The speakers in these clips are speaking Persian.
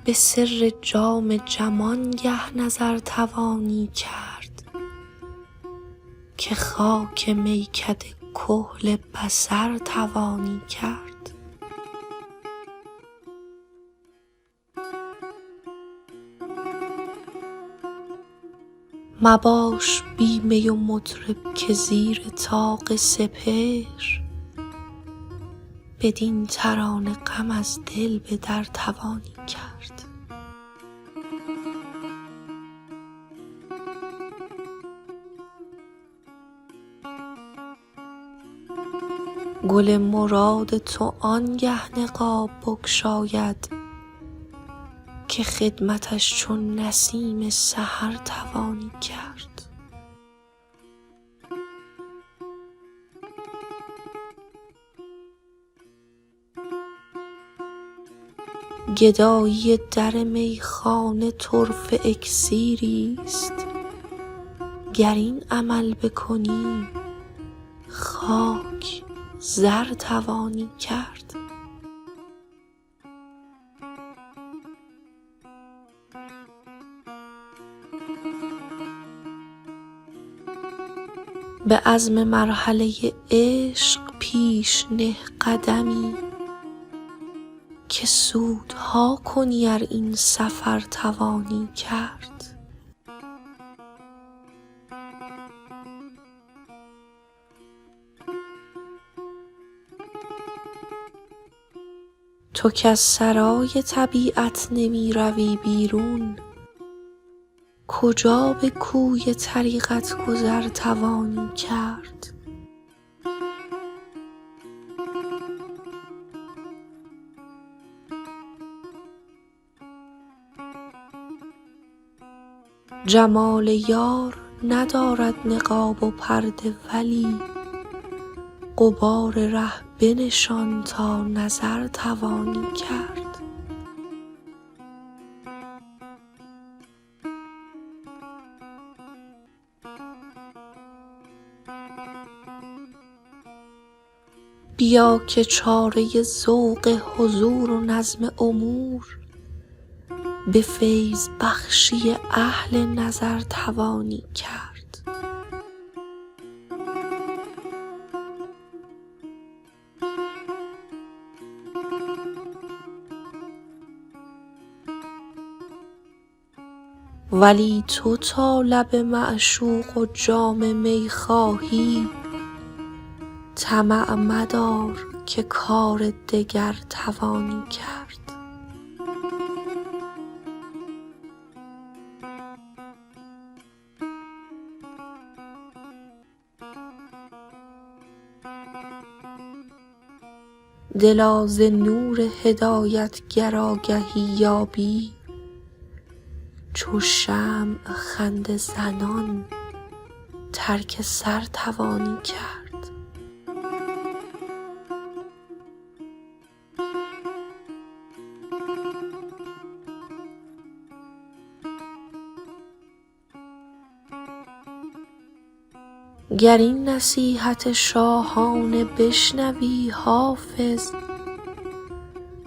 به سر جام جمان گه نظر توانی کرد، که خاک میکده کحل بصر توانی کرد. مباش بی می و مطرب که زیر طاق سپهر، بدین ترانه غم از دل به در توانی کرد. گل مراد تو آنگه نقاب بگشاید، که خدمتش چون نسیم سحر توانی کرد. گدایی در میخانه طرفه اکسیری است، گر این عمل بکنی خاک زر توانی کرد. به عزم مرحله عشق پیش نه قدمی، که سودها کنی ار این سفر توانی کرد. تو کز سرای طبیعت نمی روی بیرون، کجا به کوی طریقت گذر توانی کرد. جمال یار ندارد نقاب و پرده، ولی غبار ره بنشان تا نظر توانی کرد. بیا که چاره ذوق حضور و نظم امور، به فیض بخشی اهل نظر توانی کرد. ولی تو تا لب معشوق و جام می خواهی، طمع مدار که کار دگر توانی کرد. دلا ز نور هدایت گر آگهی یابی، چو شمع خنده زنان ترک سر توانی کرد. گر این نصیحت شاهانه بشنوی حافظ،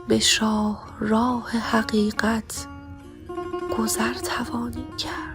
به شاهراه حقیقت گذر توانی کرد.